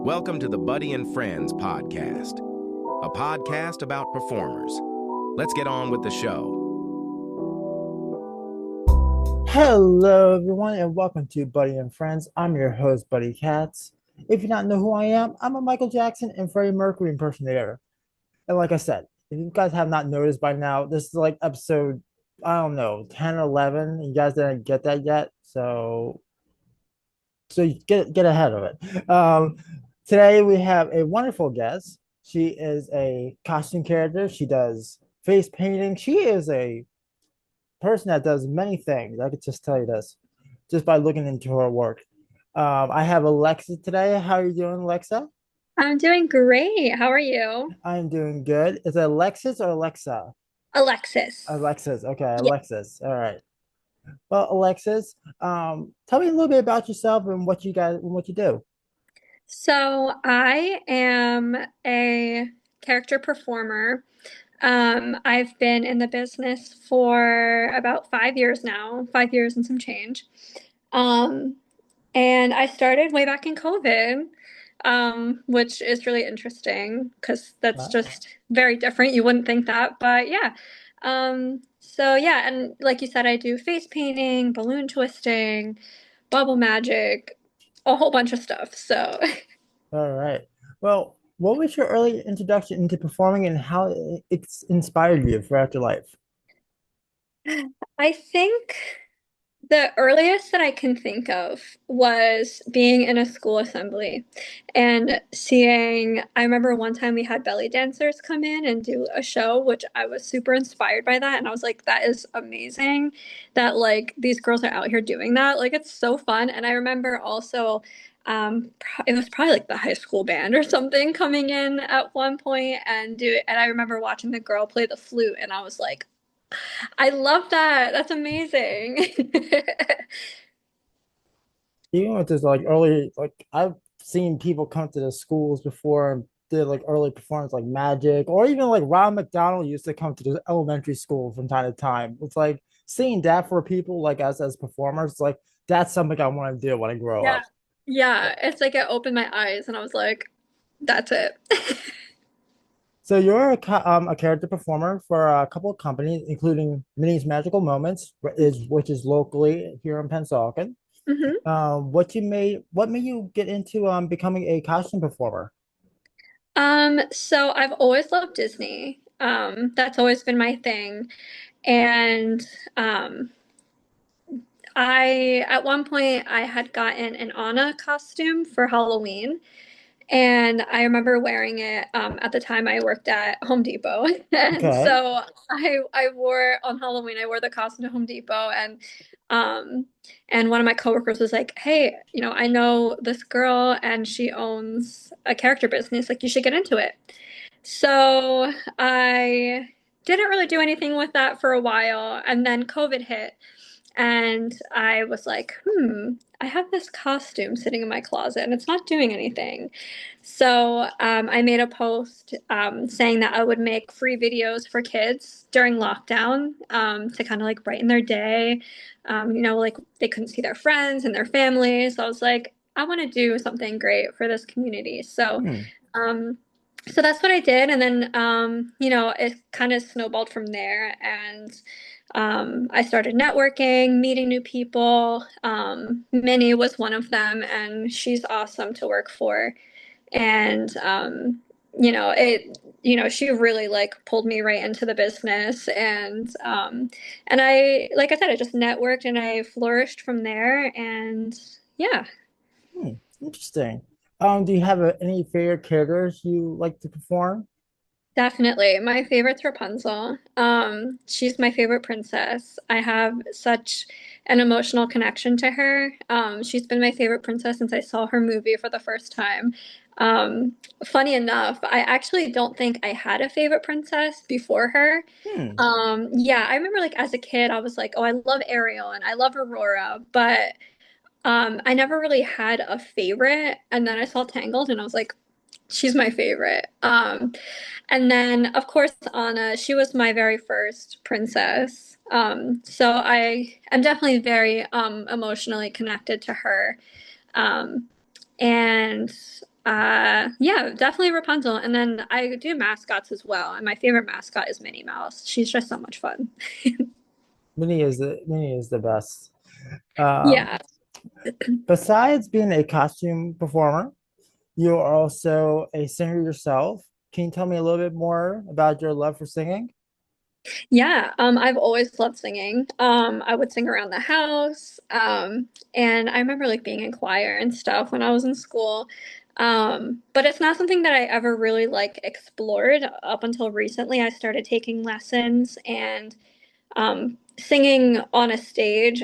Welcome to the Buddy and Friends podcast, a podcast about performers. Let's get on with the show. Hello, everyone, and welcome to Buddy and Friends. I'm your host, Buddy Katz. If you not know who I am, I'm a Michael Jackson and Freddie Mercury impersonator. And like I said, if you guys have not noticed by now, this is like episode, I don't know, 10 or 11. You guys didn't get that yet, so you get ahead of it. Today we have a wonderful guest. She is a costume character. She does face painting. She is a person that does many things. I could just tell you this just by looking into her work. I have Alexa today. How are you doing, Alexa? I'm doing great. How are you? I'm doing good. Is it Alexis or Alexa? Alexis. Alexis. Okay, Yeah. Alexis. All right. Well, Alexis, tell me a little bit about yourself and what you do. So I am a character performer. I've been in the business for about 5 years now, 5 years and some change. Um, and I started way back in COVID, which is really interesting because that's Wow. just very different. You wouldn't think that, but yeah. So yeah, and like you said, I do face painting, balloon twisting, bubble magic, a whole bunch of stuff. So All right. Well, what was your early introduction into performing and how it's inspired you throughout your life? I think the earliest that I can think of was being in a school assembly and seeing. I remember one time we had belly dancers come in and do a show, which I was super inspired by that. And I was like, that is amazing that like these girls are out here doing that. Like it's so fun. And I remember also it was probably like the high school band or something coming in at one point and do it. And I remember watching the girl play the flute and I was like, I love that. That's amazing. Even with this like early, like I've seen people come to the schools before and did like early performance like magic, or even like Ron McDonald used to come to the elementary school from time to time. It's like seeing that for people like us as performers, like that's something I want to do when I grow Yeah. up. Yeah. It's like it opened my eyes and I was like, that's it. So you're a character performer for a couple of companies, including Minnie's Magical Moments, which is locally here in Pensacola. hmm What made you get into becoming a costume performer? So I've always loved Disney. That's always been my thing. And um, at one point, I had gotten an Anna costume for Halloween. And I remember wearing it at the time I worked at Home Depot. And Okay. so I wore on Halloween, I wore the costume to Home Depot um and one of my coworkers was like, "Hey, I know this girl and she owns a character business. Like you should get into it." So I didn't really do anything with that for a while, and then COVID hit. And I was like, I have this costume sitting in my closet and it's not doing anything. So I made a post saying that I would make free videos for kids during lockdown to kind of like brighten their day. Like they couldn't see their friends and their families. So I was like, I want to do something great for this community. Hmm. Um, so that's what I did. And then, it kind of snowballed from there. And I started networking, meeting new people. Minnie was one of them, and she's awesome to work for. And she really like pulled me right into the business, and like I said, I just networked and I flourished from there. And yeah. Hmm. Interesting. Do you have any favorite characters you like to perform? Definitely. My favorite's Rapunzel. She's my favorite princess. I have such an emotional connection to her. She's been my favorite princess since I saw her movie for the first time. Um, Funny enough, I actually don't think I had a favorite princess before her. Hmm. Yeah, I remember like as a kid, I was like, oh, I love Ariel and I love Aurora, but I never really had a favorite. And then I saw Tangled and I was like, she's my favorite. And then, of course, Anna, she was my very first princess. So I am definitely very emotionally connected to her. Um, and Yeah, definitely Rapunzel. And then I do mascots as well. And my favorite mascot is Minnie Mouse. She's just so much fun. Minnie is the best. Um, Yeah. Besides being a costume performer, you are also a singer yourself. Can you tell me a little bit more about your love for singing? Yeah, I've always loved singing. I would sing around the house. And I remember like being in choir and stuff when I was in school. But it's not something that I ever really like explored up until recently. I started taking lessons and singing on a stage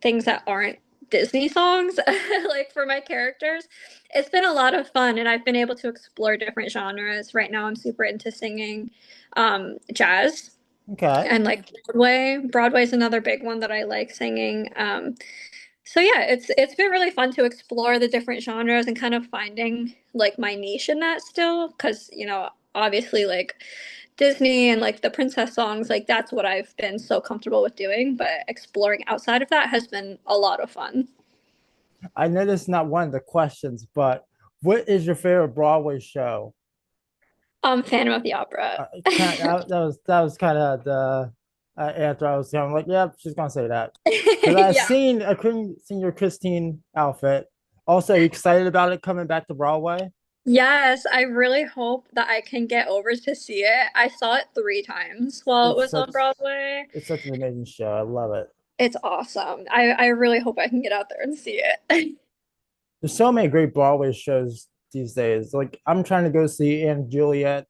things that aren't Disney songs, like for my characters. It's been a lot of fun, and I've been able to explore different genres. Right now, I'm super into singing jazz Okay. and like Broadway. Broadway's another big one that I like singing. So yeah, it's been really fun to explore the different genres and kind of finding like my niche in that still, because obviously like Disney and like the princess songs, like that's what I've been so comfortable with doing, but exploring outside of that has been a lot of fun. I know this is not one of the questions, but what is your favorite Broadway show? Phantom of the Opera. That was kind of the answer I was going like, yep, she's gonna say that because I Yeah. seen I couldn't see your Christine outfit. Also, are you excited about it coming back to Broadway? Yes, I really hope that I can get over to see it. I saw it 3 times while it It's was such on Broadway. it's such an amazing show. I love it. It's awesome. I really hope I can get out there and see it. There's so many great Broadway shows these days. Like I'm trying to go see Anne Juliet.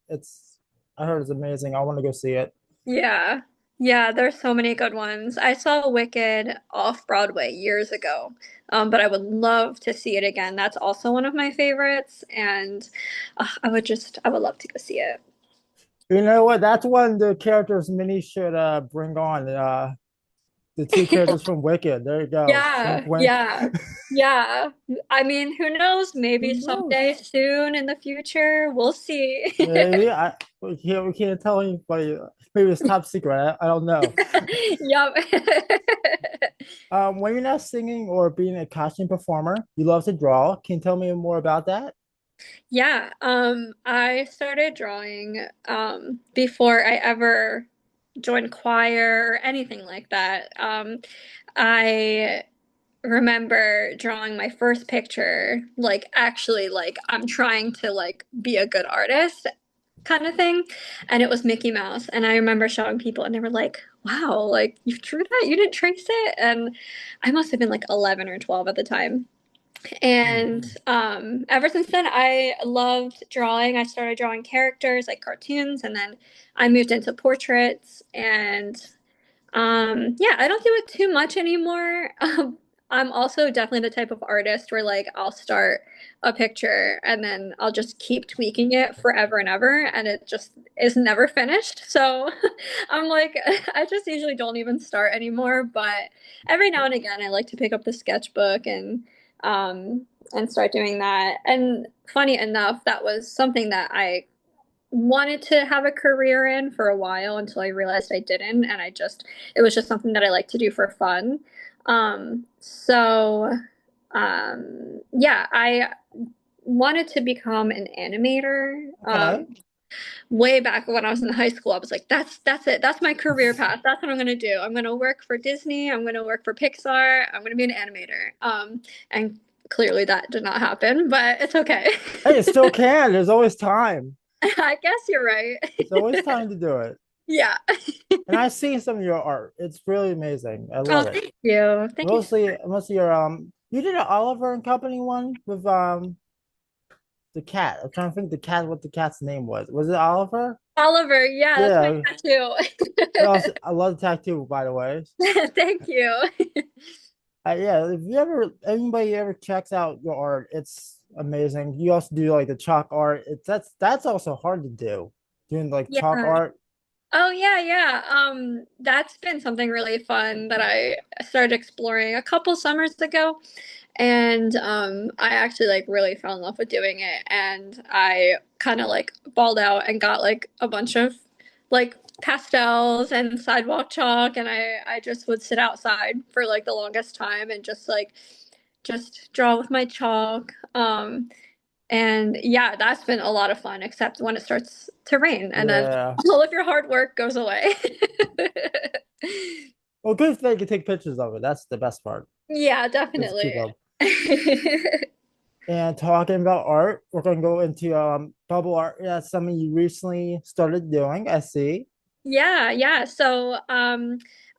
I heard it's amazing. I want to go see it. Yeah. Yeah, there's so many good ones. I saw Wicked off Broadway years ago, but I would love to see it again. That's also one of my favorites, and I would love to go see it. You know what? That's one of the characters Minnie should bring on. The two characters from Wicked. There you go. Wink, Yeah, wink. yeah, yeah. I mean, who knows? Who Maybe someday knows? soon in the future, we'll see. Maybe we can't tell anybody. Maybe it's top secret. I don't know. Yep. When you're not singing or being a costume performer, you love to draw. Can you tell me more about that? Yeah, I started drawing before I ever joined choir or anything like that. I remember drawing my first picture, like actually like I'm trying to like be a good artist kind of thing, and it was Mickey Mouse. And I remember showing people and they were like, "Wow, like you drew that? You didn't trace it?" And I must have been like 11 or 12 at the time. And Mhm. ever since then, I loved drawing. I started drawing characters like cartoons, and then I moved into portraits. And yeah, I don't do it too much anymore. I'm also definitely the type of artist where like I'll start a picture and then I'll just keep tweaking it forever and ever, and it just is never finished. So I'm like, I just usually don't even start anymore. But every now and again, I like to pick up the sketchbook and start doing that. And funny enough, that was something that I wanted to have a career in for a while until I realized I didn't, and it was just something that I like to do for fun. So yeah, I wanted to become an animator. Okay. Way back when I was in high school, I was like, that's it. That's my career path. That's what I'm gonna do. I'm gonna work for Disney. I'm gonna work for Pixar. I'm gonna be an animator. And clearly that did not happen, but it's okay. Hey, it still can. There's always time. I guess you're right. There's always time to do it. Yeah. And I've seen some of your art. It's really amazing. I Oh, love it. thank you. Thank you. Mostly your you did an Oliver and Company one with the cat. I'm trying to think what the cat's name was. Was it Oliver? Oliver, yeah, that's my Yeah. tattoo. I love the tattoo, by the way. Thank you. Yeah, if you ever anybody ever checks out your art, it's amazing. You also do like the chalk art. That's also hard to do. Doing like chalk Yeah. art. Oh yeah, yeah. That's been something really fun that I started exploring a couple summers ago. And I actually like really fell in love with doing it. And I kind of like balled out and got like a bunch of like pastels and sidewalk chalk. And I just would sit outside for like the longest time and just draw with my chalk. And yeah, that's been a lot of fun, except when it starts to rain and then Yeah. all of your hard work goes away. Well, good if they can take pictures of it. That's the best part. Yeah, Just definitely. keep up. And talking about art, we're going to go into bubble art. That's something you recently started doing. I see. Yeah, yeah. So,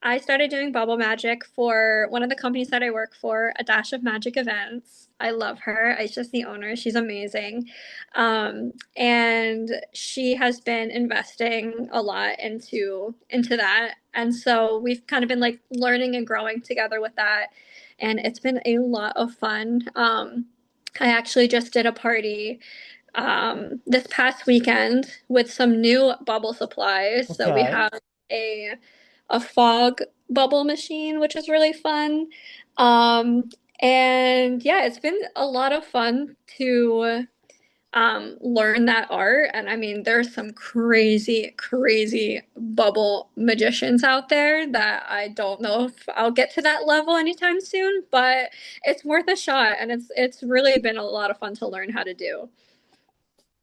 I started doing bubble magic for one of the companies that I work for, A Dash of Magic Events. I love her. It's just the owner. She's amazing. And she has been investing a lot into that. And so we've kind of been like learning and growing together with that. And it's been a lot of fun. I actually just did a party this past weekend with some new bubble supplies. So we Okay. have a a fog bubble machine, which is really fun. Um, and yeah, it's been a lot of fun to learn that art. And I mean, there's some crazy, crazy bubble magicians out there that I don't know if I'll get to that level anytime soon, but it's worth a shot, and it's really been a lot of fun to learn how to do.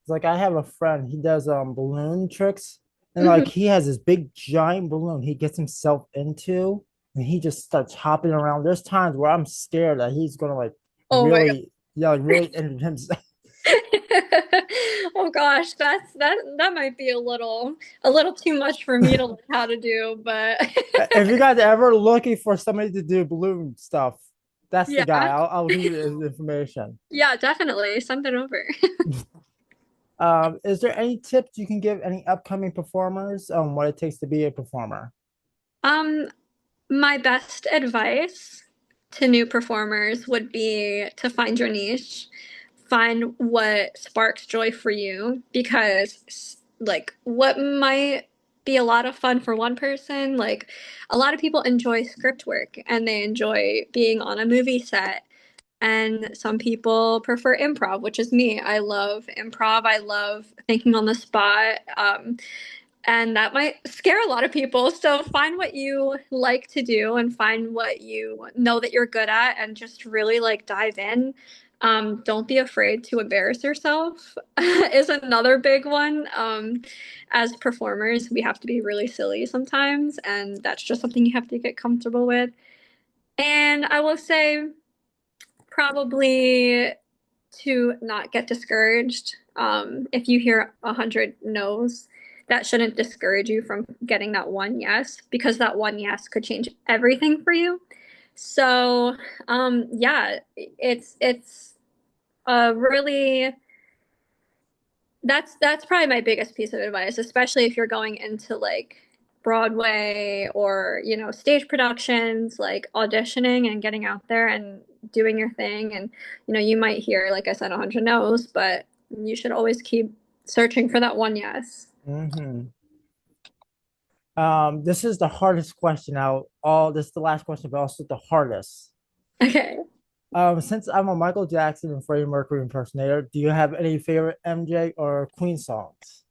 It's like I have a friend, he does balloon tricks, and Mhm. like he has this big giant balloon he gets himself into, and he just starts hopping around. There's times where I'm scared that he's gonna like Oh my God. really, yeah, like really injure himself. Oh gosh, that might be a little too much for me to learn how to do, but If you guys are ever looking for somebody to do balloon stuff, that's the guy. yeah. I'll give you his information. Yeah, definitely. Send it over. Is there any tips you can give any upcoming performers on what it takes to be a performer? Um, my best advice to new performers would be to find your niche, find what sparks joy for you, because like what might be a lot of fun for one person, like a lot of people enjoy script work and they enjoy being on a movie set. And some people prefer improv, which is me. I love improv. I love thinking on the spot. And that might scare a lot of people. So find what you like to do and find what you know that you're good at and just really like dive in. Don't be afraid to embarrass yourself is another big one. As performers, we have to be really silly sometimes, and that's just something you have to get comfortable with. And I will say, probably to not get discouraged. If you hear 100 no's, that shouldn't discourage you from getting that one yes, because that one yes could change everything for you. So, yeah, it's a really that's probably my biggest piece of advice, especially if you're going into like Broadway or, stage productions, like auditioning and getting out there and doing your thing. And, you might hear, like I said, 100 no's, but you should always keep searching for that one yes. Mm-hmm. This is the hardest question out. This is the last question, but also the hardest. Okay. Since I'm a Michael Jackson and Freddie Mercury impersonator, do you have any favorite MJ or Queen songs?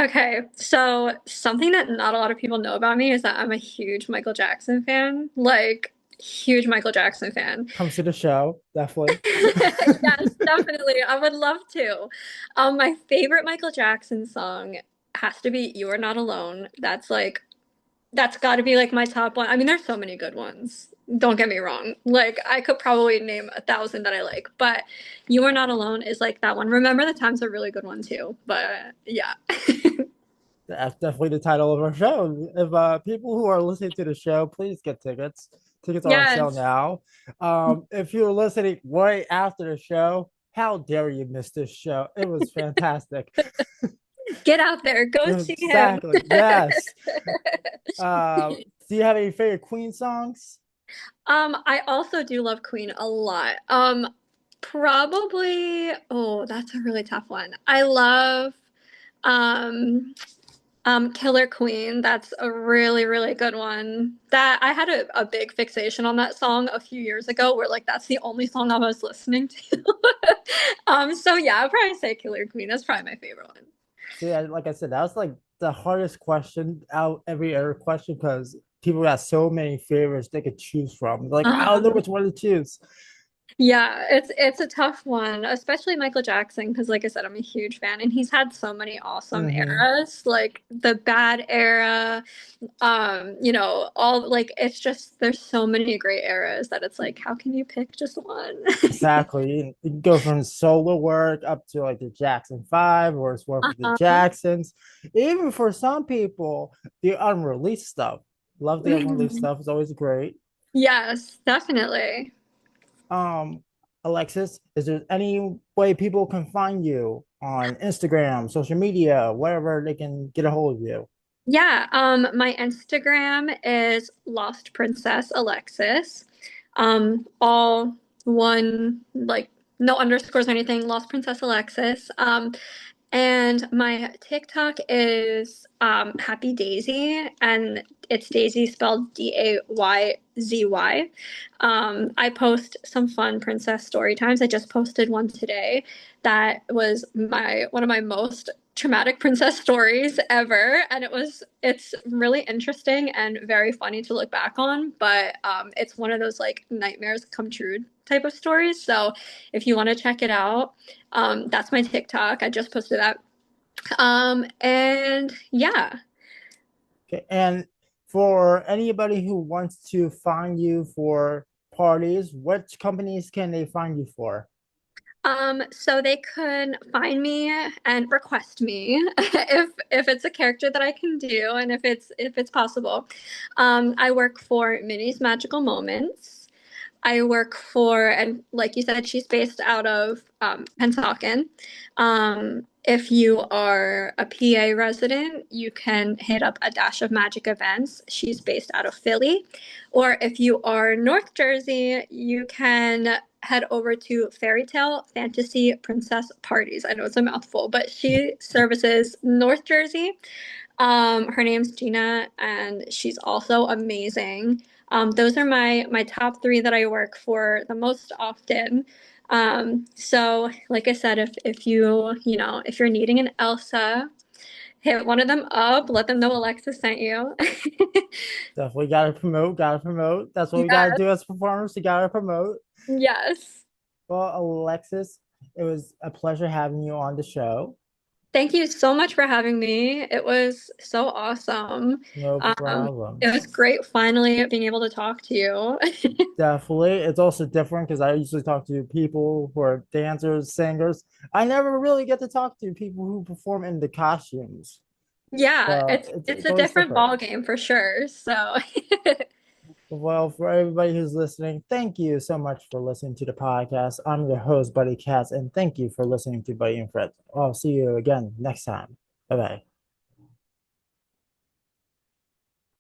Okay. So something that not a lot of people know about me is that I'm a huge Michael Jackson fan. Like, huge Michael Jackson fan. Comes to the show, definitely. Yes, definitely. I would love to. My favorite Michael Jackson song has to be "You Are Not Alone." That's got to be like my top one. I mean, there's so many good ones. Don't get me wrong. Like I could probably name 1,000 that I like, but "You Are Not Alone" is like that one. Remember the Time's a really good one too. But yeah. That's definitely the title of our show. If people who are listening to the show, please get tickets. Tickets are on sale Yes. now. If you're listening right after the show, how dare you miss this show? It was fantastic. Get out there. Go see him. Exactly. Yes. Uh, do you have any favorite Queen songs? I also do love Queen a lot. Probably, oh, that's a really tough one. I love um Killer Queen. That's a really, really good one. That I had a big fixation on that song a few years ago where like that's the only song I was listening to. So yeah, I'd probably say Killer Queen. That's probably my favorite one. See, like I said, that was like the hardest question out every other question because people got so many favorites they could choose from. Like, I don't know Uh, which one to choose. Yeah, it's a tough one, especially Michael Jackson, because like I said, I'm a huge fan and he's had so many awesome Hmm. eras, like the bad era, all like it's just there's so many great eras that it's like, how can you pick just one? Exactly. You can go from solo work up to like the Jackson 5 or it's work with the Uh-huh. Jacksons. Even for some people, the unreleased stuff. Love the unreleased Mhm. stuff. It's always great. Yes, definitely. Um, Alexis, is there any way people can find you on Instagram, social media, wherever they can get a hold of you? Yeah, my Instagram is Lost Princess Alexis. All one, like no underscores or anything, Lost Princess Alexis. And my TikTok is Happy Daisy, and it's Daisy spelled Dayzy. I post some fun princess story times. I just posted one today that was my one of my most traumatic princess stories ever, and it's really interesting and very funny to look back on, but it's one of those like nightmares come true type of stories. So if you want to check it out, that's my TikTok. I just posted that. And yeah. Okay. And for anybody who wants to find you for parties, which companies can they find you for? So they could find me and request me if it's a character that I can do and if it's possible. I work for Minnie's Magical Moments. I work for, and like you said, she's based out of Pennsauken. If you are a PA resident, you can hit up A Dash of Magic Events. She's based out of Philly. Or if you are North Jersey, you can head over to Fairy Tale Fantasy Princess Parties. I know it's a mouthful, but she services North Jersey. Her name's Gina, and she's also amazing. Those are my top three that I work for the most often. So like I said, if if you're needing an Elsa, hit one of them up, let them know Alexa sent you. Definitely gotta promote, gotta promote. That's what we gotta Yes, do as performers. We gotta promote. yes. Well, Alexis, it was a pleasure having you on the show. Thank you so much for having me. It was so awesome. No Um, problem. it was great finally being able to talk to you. Definitely. It's also different because I usually talk to people who are dancers, singers. I never really get to talk to people who perform in the costumes. Yeah, So it's it's, it's it's a always different different. ball game for sure. So Well, for everybody who's listening, thank you so much for listening to the podcast. I'm your host, Buddy Katz, and thank you for listening to Buddy and Fred. I'll see you again next time. Bye bye.